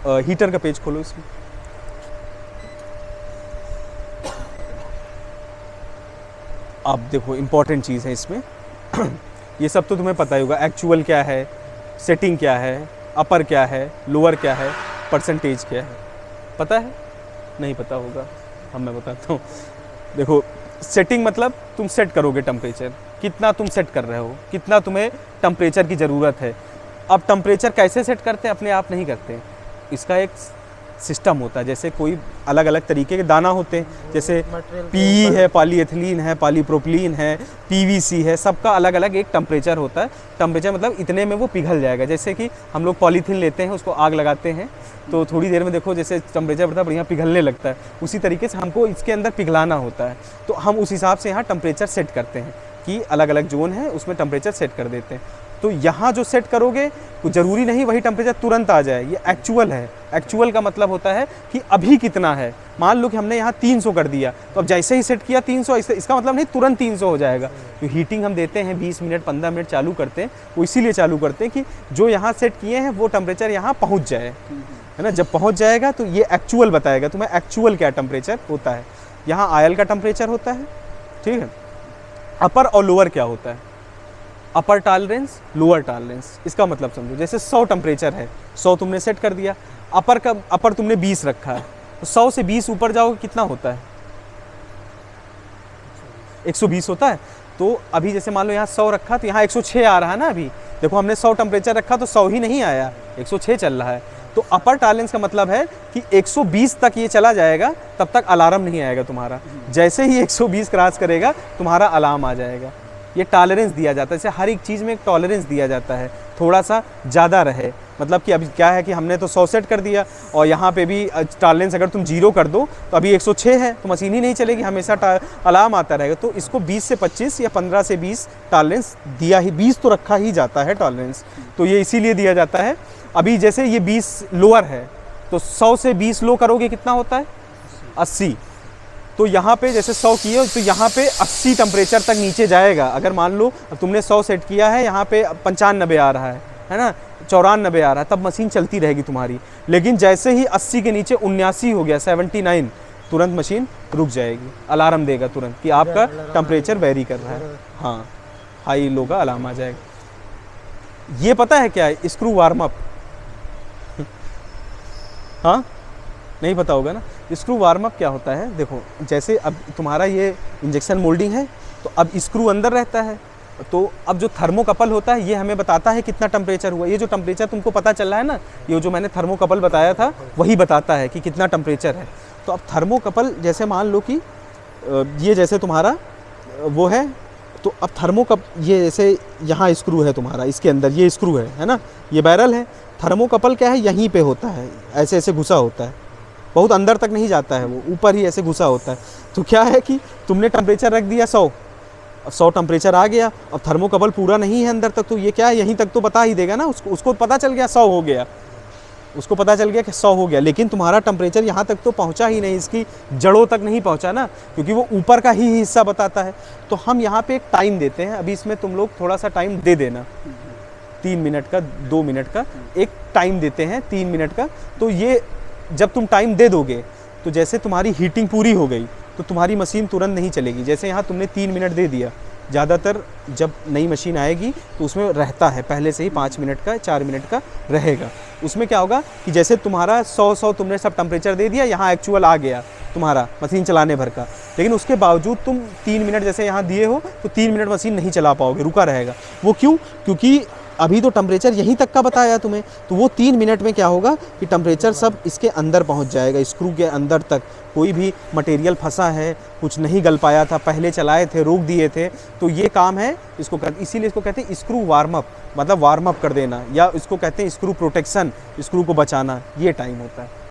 Heater का page खोलो इसमें। अब देखो इंपॉर्टेंट चीज़ है इसमें ये सब तो तुम्हें पता ही होगा, एक्चुअल क्या है, सेटिंग क्या है, अपर क्या है, लोअर क्या है, परसेंटेज क्या है, पता है? नहीं पता होगा, अब मैं बताता हूँ। देखो सेटिंग मतलब तुम सेट करोगे टेम्परेचर, कितना तुम सेट कर रहे हो, कितना तुम्हें टेम्परेचर की ज़रूरत है। अब टेम्परेचर कैसे सेट करते हैं? अपने आप नहीं करते, इसका एक सिस्टम होता है। जैसे कोई अलग अलग तरीके के दाना होते हैं, जैसे पीई है, पॉलीएथिलीन है, पॉलीप्रोपिलीन है, पीवीसी है, सबका अलग अलग एक टेम्परेचर होता है। टेम्परेचर मतलब इतने में वो पिघल जाएगा। जैसे कि हम लोग पॉलीथीन लेते हैं, उसको आग लगाते हैं तो थोड़ी देर में देखो जैसे टेम्परेचर बढ़ता है, बढ़िया पिघलने लगता है। उसी तरीके से हमको इसके अंदर पिघलाना होता है, तो हम उस हिसाब से यहाँ टेम्परेचर सेट करते हैं कि अलग अलग जोन है उसमें टेम्परेचर सेट कर देते हैं। तो यहाँ जो सेट करोगे तो ज़रूरी नहीं वही टेम्परेचर तुरंत आ जाए, ये एक्चुअल है। एक्चुअल का मतलब होता है कि अभी कितना है। मान लो कि हमने यहाँ 300 कर दिया, तो अब जैसे ही सेट किया 300, इसका मतलब नहीं तुरंत 300 हो जाएगा। तो हीटिंग हम देते हैं 20 मिनट 15 मिनट चालू करते हैं, वो इसीलिए चालू करते हैं कि जो यहाँ सेट किए हैं वो टेम्परेचर यहाँ पहुँच जाए, है ना। जब पहुँच जाएगा तो ये एक्चुअल बताएगा तुम्हें एक्चुअल क्या टेम्परेचर होता है। यहाँ आयल का टेम्परेचर होता है, ठीक है। अपर और लोअर क्या होता है? अपर टॉलरेंस, लोअर टॉलरेंस, इसका मतलब समझो। जैसे 100 टेम्परेचर है, 100 तुमने सेट कर दिया, अपर तुमने 20 रखा है, तो 100 से 20 ऊपर जाओगे कितना होता है? 120 होता है। तो अभी जैसे मान लो यहाँ 100 रखा तो यहाँ 106 आ रहा है ना। अभी देखो हमने 100 टेम्परेचर रखा तो 100 ही नहीं आया, 106 चल रहा है। तो अपर टॉलरेंस का मतलब है कि 120 तक ये चला जाएगा, तब तक अलार्म नहीं आएगा तुम्हारा। जैसे ही 120 क्रॉस करेगा तुम्हारा अलार्म आ जाएगा। ये टॉलरेंस दिया जाता है, जैसे हर एक चीज़ में एक टॉलरेंस दिया जाता है, थोड़ा सा ज़्यादा रहे। मतलब कि अभी क्या है कि हमने तो 100 सेट कर दिया और यहाँ पे भी टॉलरेंस अगर तुम 0 कर दो तो अभी 106 है, तो मशीन ही नहीं चलेगी, हमेशा अलार्म आता रहेगा। तो इसको 20 से 25 या 15 से 20 टॉलरेंस दिया ही, 20 तो रखा ही जाता है टॉलरेंस, तो ये इसीलिए दिया जाता है। अभी जैसे ये 20 लोअर है, तो 100 से 20 लो करोगे कितना होता है? 80। तो यहाँ पे जैसे 100 किए तो यहाँ पे 80 टेम्परेचर तक नीचे जाएगा। अगर मान लो अब तुमने 100 सेट किया है, यहाँ पे 95 आ रहा है ना, 94 आ रहा है, तब मशीन चलती रहेगी तुम्हारी। लेकिन जैसे ही 80 के नीचे 79 हो गया, 79, तुरंत मशीन रुक जाएगी, अलार्म देगा तुरंत कि आपका टेम्परेचर वेरी कर रहा है। हाँ, हाई लो का अलार्म आ जाएगा। ये पता है क्या है? Screw warm up. हाँ, नहीं पता होगा ना। स्क्रू वार्म अप क्या होता है? देखो जैसे अब तुम्हारा ये इंजेक्शन मोल्डिंग है, तो अब स्क्रू अंदर रहता है, तो अब जो थर्मोकपल होता है ये हमें बताता है कितना टेम्परेचर हुआ। ये जो टेम्परेचर तुमको पता चल रहा है ना, ये जो मैंने थर्मोकपल बताया था वही बताता है कि कितना टेम्परेचर है। तो अब थर्मोकपल जैसे मान लो कि ये जैसे तुम्हारा वो है, तो अब ये जैसे यहाँ स्क्रू है तुम्हारा, इसके अंदर ये स्क्रू है ना, ये बैरल है। थर्मोकपल क्या है? यहीं पे होता है, ऐसे ऐसे घुसा होता है, बहुत अंदर तक नहीं जाता है, वो ऊपर ही ऐसे घुसा होता है। तो क्या है कि तुमने टेम्परेचर रख दिया 100, अब 100 टेम्परेचर आ गया, अब थर्मोकपल पूरा नहीं है अंदर तक, तो ये क्या है, यहीं तक तो बता ही देगा ना। उसको पता चल गया 100 हो गया, उसको पता चल गया कि 100 हो गया, लेकिन तुम्हारा टेम्परेचर यहाँ तक तो पहुँचा ही नहीं, इसकी जड़ों तक नहीं पहुँचा ना, क्योंकि वो ऊपर का ही हिस्सा बताता है। तो हम यहाँ पे एक टाइम देते हैं, अभी इसमें तुम लोग थोड़ा सा टाइम दे देना, 3 मिनट का, 2 मिनट का एक टाइम देते हैं, 3 मिनट का। तो ये जब तुम टाइम दे दोगे तो जैसे तुम्हारी हीटिंग पूरी हो गई तो तुम्हारी मशीन तुरंत नहीं चलेगी। जैसे यहाँ तुमने 3 मिनट दे दिया, ज़्यादातर जब नई मशीन आएगी तो उसमें रहता है पहले से ही 5 मिनट का, 4 मिनट का रहेगा। उसमें क्या होगा कि जैसे तुम्हारा 100 तुमने सब टेम्परेचर दे दिया, यहाँ एक्चुअल आ गया तुम्हारा मशीन चलाने भर का, लेकिन उसके बावजूद तुम 3 मिनट जैसे यहाँ दिए हो तो 3 मिनट मशीन नहीं चला पाओगे, रुका रहेगा। वो क्यों? क्योंकि अभी तो टेम्परेचर यहीं तक का बताया तुम्हें, तो वो 3 मिनट में क्या होगा कि टेम्परेचर सब इसके अंदर पहुंच जाएगा, स्क्रू के अंदर तक। कोई भी मटेरियल फंसा है, कुछ नहीं गल पाया था, पहले चलाए थे, रोक दिए थे, तो ये काम है इसको इसीलिए इसको कहते हैं स्क्रू वार्म अप, मतलब वार्म अप कर देना, या इसको कहते हैं स्क्रू प्रोटेक्शन, स्क्रू को बचाना, ये टाइम होता है।